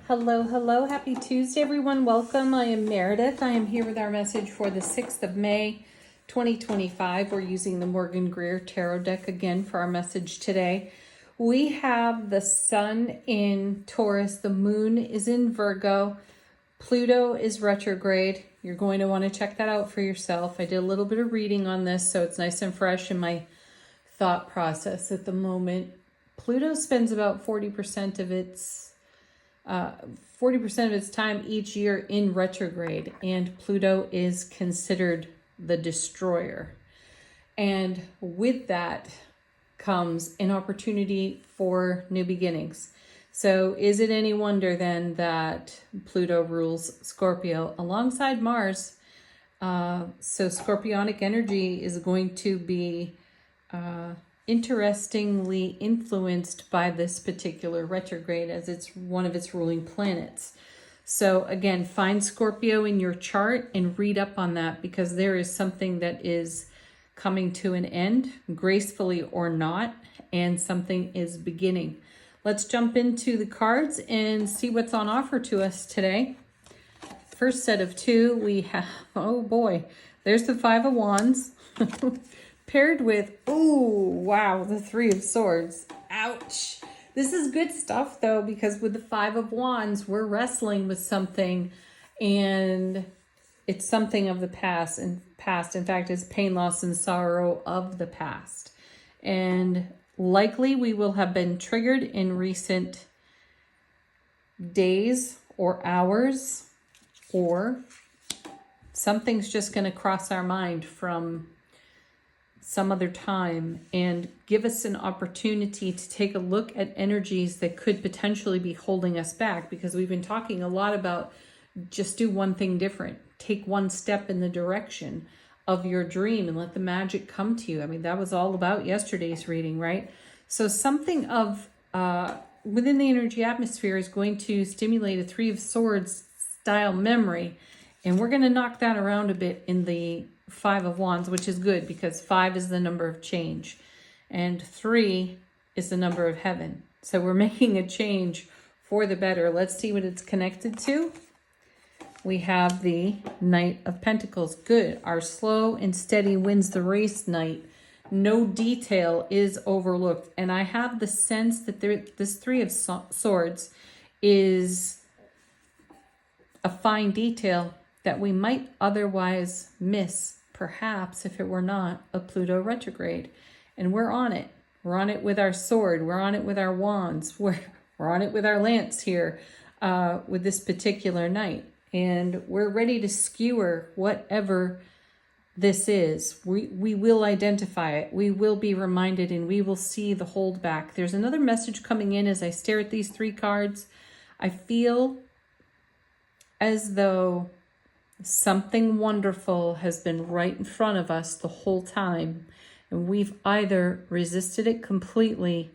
Hello, hello. Happy Tuesday, everyone. Welcome. I am Meredith. I am here with our message for the 6th of May, 2025. We're using the Morgan Greer Tarot deck again for our message today. We have the sun in Taurus. The moon is in Virgo. Pluto is retrograde. You're going to want to check that out for yourself. I did a little bit of reading on this, so it's nice and fresh in my thought process at the moment. Pluto spends about 40% of its time each year in retrograde, and Pluto is considered the destroyer. And with that comes an opportunity for new beginnings. So is it any wonder then that Pluto rules Scorpio alongside Mars? So Scorpionic energy is going to be interestingly influenced by this particular retrograde, as it's one of its ruling planets. So again, find Scorpio in your chart and read up on that, because there is something that is coming to an end, gracefully or not, and something is beginning. Let's jump into the cards and see what's on offer to us today. First set of two, we have, oh boy, there's the Five of Wands. Paired with, oh, wow, the Three of Swords. Ouch. This is good stuff, though, because with the Five of Wands, we're wrestling with something, and it's something of the past. In fact, it's pain, loss, and sorrow of the past. And likely we will have been triggered in recent days or hours, or something's just going to cross our mind from some other time and give us an opportunity to take a look at energies that could potentially be holding us back, because we've been talking a lot about just do one thing different. Take one step in the direction of your dream and let the magic come to you. I mean, that was all about yesterday's reading, right? So something of within the energy atmosphere is going to stimulate a Three of Swords style memory, and we're going to knock that around a bit in the Five of Wands, which is good because 5 is the number of change and 3 is the number of heaven. So we're making a change for the better. Let's see what it's connected to. We have the Knight of Pentacles. Good. Our slow and steady wins the race Knight. No detail is overlooked. And I have the sense that this Three of Swords is a fine detail that we might otherwise miss, perhaps if it were not a Pluto retrograde. And we're on it. We're on it with our sword. We're on it with our wands. We're on it with our lance here with this particular night. And we're ready to skewer whatever this is. We will identify it. We will be reminded, and we will see the holdback. There's another message coming in as I stare at these three cards. I feel as though something wonderful has been right in front of us the whole time, and we've either resisted it completely,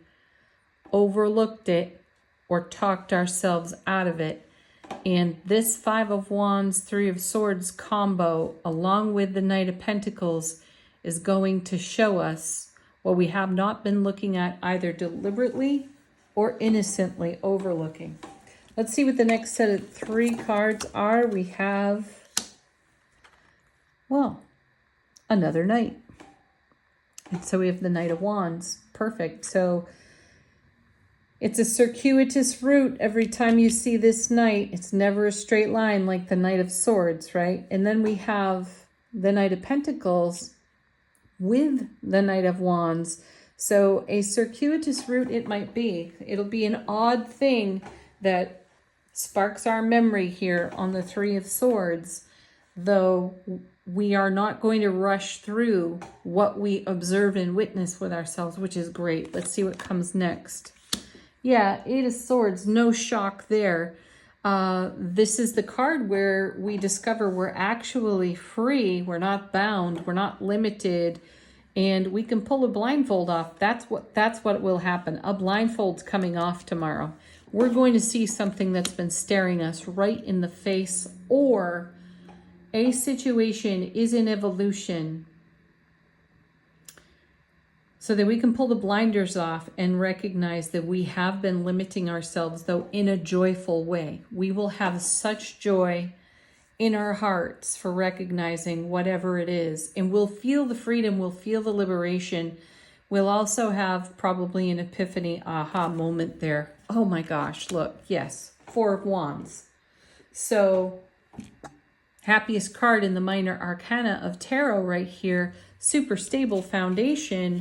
overlooked it, or talked ourselves out of it. And this Five of Wands, Three of Swords combo, along with the Knight of Pentacles, is going to show us what we have not been looking at, either deliberately or innocently overlooking. Let's see what the next set of three cards are. We have, well, another Knight. And so we have the Knight of Wands. Perfect. So it's a circuitous route every time you see this Knight. It's never a straight line like the Knight of Swords, right? And then we have the Knight of Pentacles with the Knight of Wands. So a circuitous route it might be. It'll be an odd thing that sparks our memory here on the Three of Swords, though we are not going to rush through what we observe and witness with ourselves, which is great. Let's see what comes next. Yeah, Eight of Swords, no shock there. This is the card where we discover we're actually free, we're not bound, we're not limited, and we can pull a blindfold off. That's what will happen. A blindfold's coming off tomorrow. We're going to see something that's been staring us right in the face, or a situation is in evolution so that we can pull the blinders off and recognize that we have been limiting ourselves, though in a joyful way. We will have such joy in our hearts for recognizing whatever it is, and we'll feel the freedom, we'll feel the liberation. We'll also have probably an epiphany, aha moment there. Oh my gosh, look, yes, Four of Wands. So happiest card in the minor arcana of tarot right here, super stable foundation.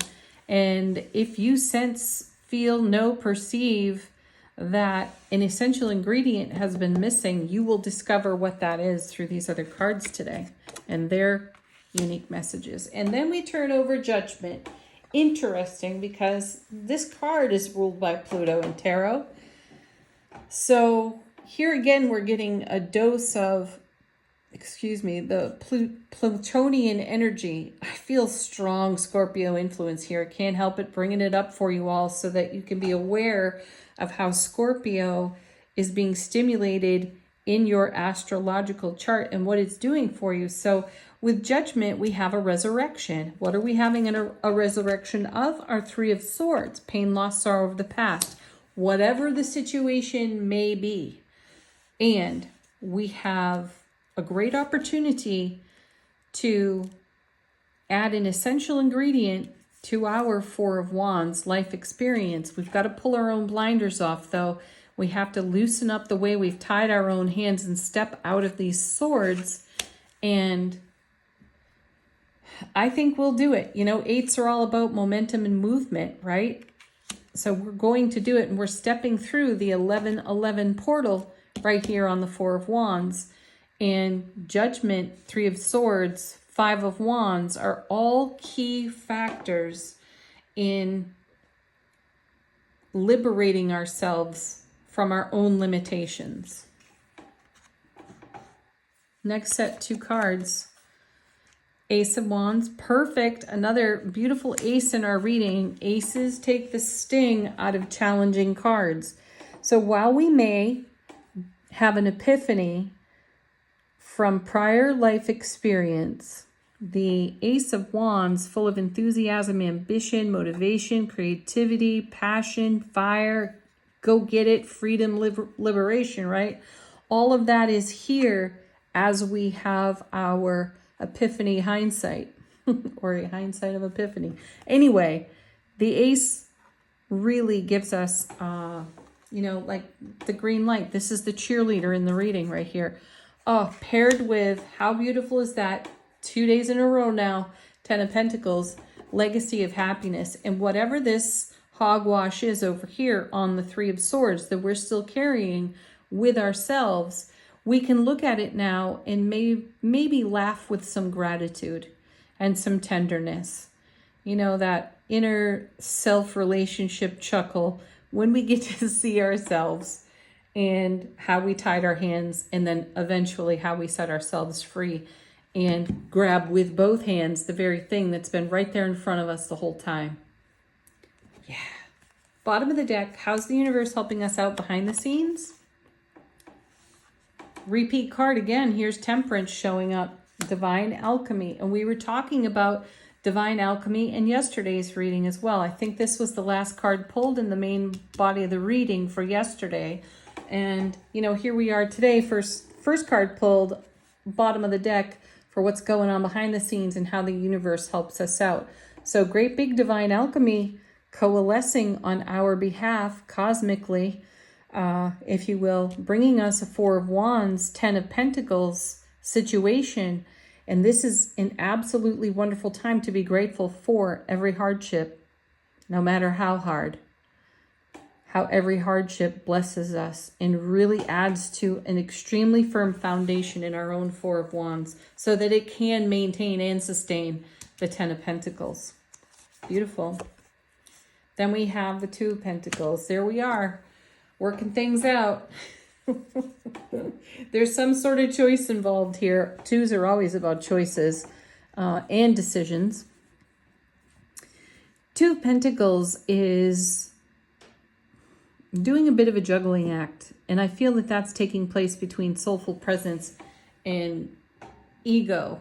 And if you sense, feel, know, perceive that an essential ingredient has been missing, you will discover what that is through these other cards today and their unique messages. And then we turn over Judgment. Interesting, because this card is ruled by Pluto in tarot. So here again, we're getting a dose of, the Plutonian energy. I feel strong Scorpio influence here. I can't help it, bringing it up for you all so that you can be aware of how Scorpio is being stimulated in your astrological chart and what it's doing for you. So with Judgment, we have a resurrection. What are we having a resurrection of? Our Three of Swords, pain, loss, sorrow of the past, whatever the situation may be. And we have a great opportunity to add an essential ingredient to our Four of Wands life experience. We've got to pull our own blinders off, though. We have to loosen up the way we've tied our own hands and step out of these swords. And I think we'll do it. You know, eights are all about momentum and movement, right? So we're going to do it, and we're stepping through the 11-11 portal right here on the Four of Wands. And Judgment, Three of Swords, Five of Wands are all key factors in liberating ourselves from our own limitations. Next set, two cards. Ace of Wands, perfect. Another beautiful ace in our reading. Aces take the sting out of challenging cards. So while we may have an epiphany from prior life experience, the Ace of Wands, full of enthusiasm, ambition, motivation, creativity, passion, fire, go get it, freedom, liberation, right? All of that is here as we have our epiphany hindsight or a hindsight of epiphany. Anyway, the ace really gives us, like the green light. This is the cheerleader in the reading right here. Oh, paired with, how beautiful is that? 2 days in a row now, 10 of Pentacles, legacy of happiness. And whatever this hogwash is over here on the Three of Swords that we're still carrying with ourselves, we can look at it now and maybe laugh with some gratitude and some tenderness. You know, that inner self-relationship chuckle when we get to see ourselves and how we tied our hands, and then eventually how we set ourselves free and grab with both hands the very thing that's been right there in front of us the whole time. Yeah. Bottom of the deck, how's the universe helping us out behind the scenes? Repeat card again. Here's Temperance showing up. Divine Alchemy. And we were talking about Divine Alchemy in yesterday's reading as well. I think this was the last card pulled in the main body of the reading for yesterday. And, here we are today. First card pulled, bottom of the deck, for what's going on behind the scenes and how the universe helps us out. So great big divine alchemy coalescing on our behalf cosmically, if you will, bringing us a Four of Wands, 10 of Pentacles situation. And this is an absolutely wonderful time to be grateful for every hardship, no matter how hard. How every hardship blesses us and really adds to an extremely firm foundation in our own Four of Wands so that it can maintain and sustain the 10 of Pentacles. Beautiful. Then we have the Two of Pentacles. There we are, working things out. There's some sort of choice involved here. Twos are always about choices and decisions. Two of Pentacles is doing a bit of a juggling act. And I feel that that's taking place between soulful presence and ego.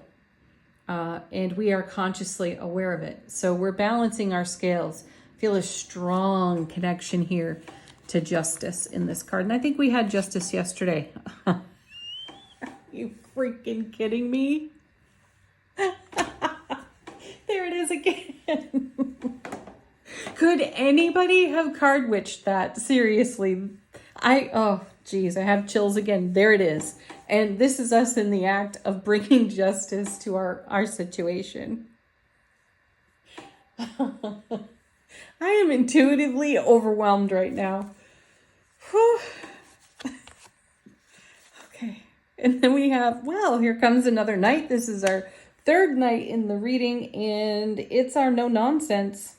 and we are consciously aware of it. So we're balancing our scales. Feel a strong connection here to justice in this card. And I think we had justice yesterday. Are you freaking kidding me? There it is again. Could anybody have card witched that? Seriously. Oh, geez, I have chills again. There it is. And this is us in the act of bringing justice to our situation. I am intuitively overwhelmed right now. Whew. Okay. And then we have, well, here comes another night. This is our third night in the reading, and it's our no nonsense.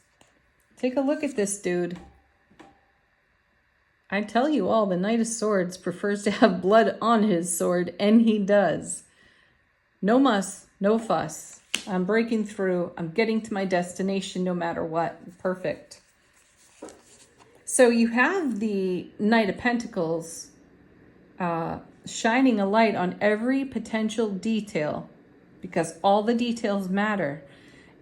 Take a look at this dude. I tell you all, the Knight of Swords prefers to have blood on his sword, and he does. No muss, no fuss. I'm breaking through. I'm getting to my destination no matter what. Perfect. So you have the Knight of Pentacles shining a light on every potential detail because all the details matter.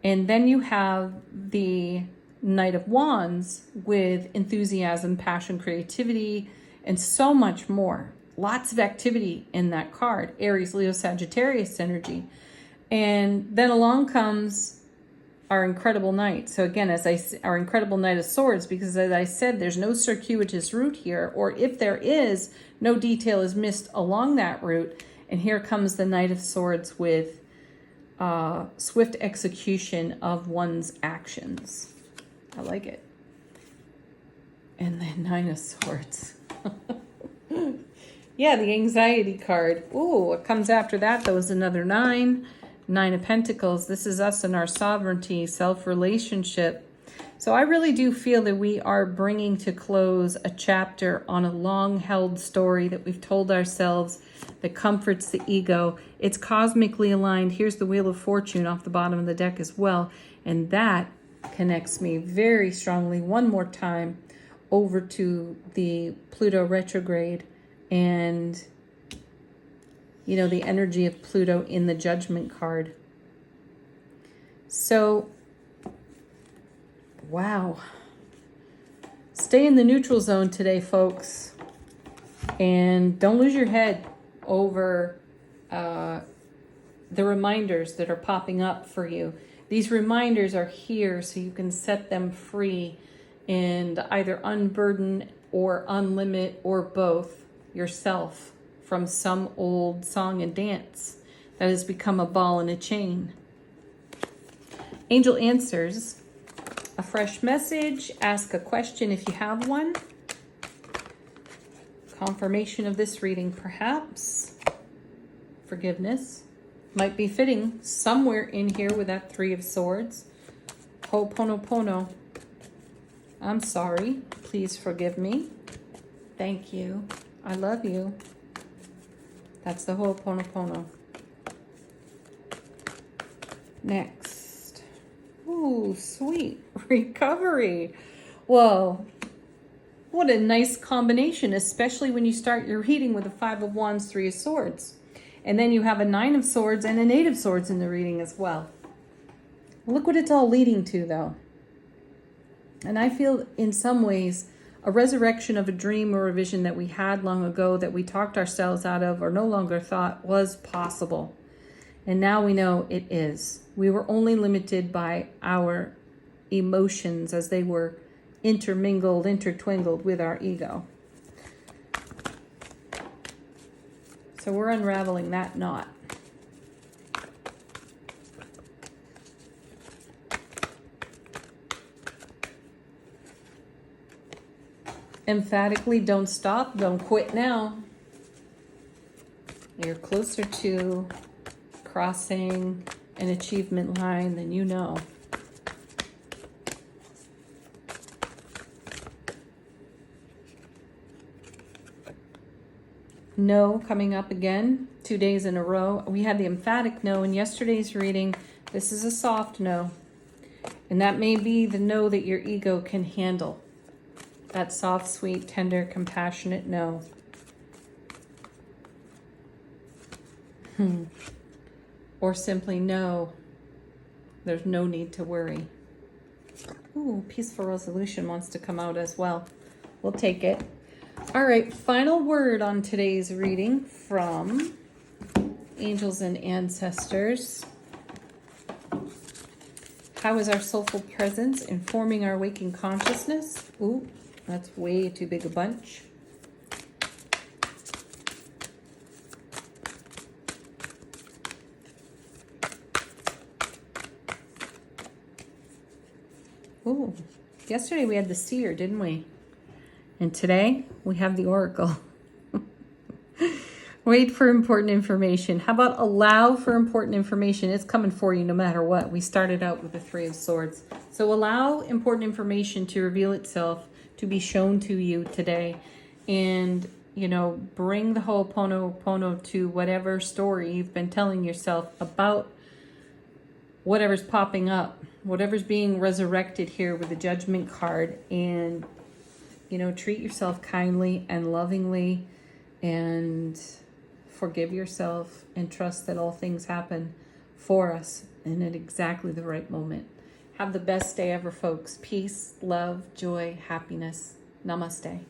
And then you have the Knight of Wands with enthusiasm, passion, creativity, and so much more. Lots of activity in that card. Aries, Leo, Sagittarius energy. And then along comes our incredible knight. So again, our incredible Knight of Swords, because as I said, there's no circuitous route here, or if there is, no detail is missed along that route. And here comes the Knight of Swords with swift execution of one's actions. I like it. And then Nine of Swords. Yeah, the anxiety card. Ooh, what comes after that, though, is another 9. 9 of Pentacles. This is us and our sovereignty, self-relationship. So I really do feel that we are bringing to close a chapter on a long-held story that we've told ourselves that comforts the ego. It's cosmically aligned. Here's the Wheel of Fortune off the bottom of the deck as well. And that connects me very strongly one more time over to the Pluto retrograde and, you know, the energy of Pluto in the Judgment card. So, wow. Stay in the neutral zone today, folks. And don't lose your head over the reminders that are popping up for you. These reminders are here so you can set them free and either unburden or unlimit or both yourself from some old song and dance that has become a ball and a chain. Angel answers, a fresh message, ask a question if you have one. Confirmation of this reading, perhaps. Forgiveness might be fitting somewhere in here with that 3 of Swords. Ho'oponopono. I'm sorry. Please forgive me. Thank you. I love you. That's the Ho'oponopono. Next. Ooh, sweet. Recovery. Whoa. What a nice combination, especially when you start your reading with a 5 of Wands, 3 of Swords. And then you have a 9 of Swords and an 8 of Swords in the reading as well. Look what it's all leading to, though. And I feel in some ways a resurrection of a dream or a vision that we had long ago that we talked ourselves out of or no longer thought was possible. And now we know it is. We were only limited by our emotions as they were intermingled, intertwingled with our ego. So we're unraveling that knot. Emphatically, don't stop, don't quit now. You're closer to crossing an achievement line than you know. No coming up again, 2 days in a row. We had the emphatic no in yesterday's reading. This is a soft no. And that may be the no that your ego can handle. That soft, sweet, tender, compassionate no. or simply know there's no need to worry. Ooh, peaceful resolution wants to come out as well. We'll take it. All right, final word on today's reading from Angels and Ancestors. How is our soulful presence informing our waking consciousness? Ooh, that's way too big a bunch. Ooh, yesterday we had the seer, didn't we? And today we have the oracle. Wait for important information. How about allow for important information? It's coming for you no matter what. We started out with the Three of Swords. So allow important information to reveal itself, to be shown to you today. And, you know, bring the Ho'oponopono to whatever story you've been telling yourself about whatever's popping up, whatever's being resurrected here with the Judgment card. And, you know, treat yourself kindly and lovingly and forgive yourself and trust that all things happen for us and at exactly the right moment. Have the best day ever, folks. Peace, love, joy, happiness. Namaste.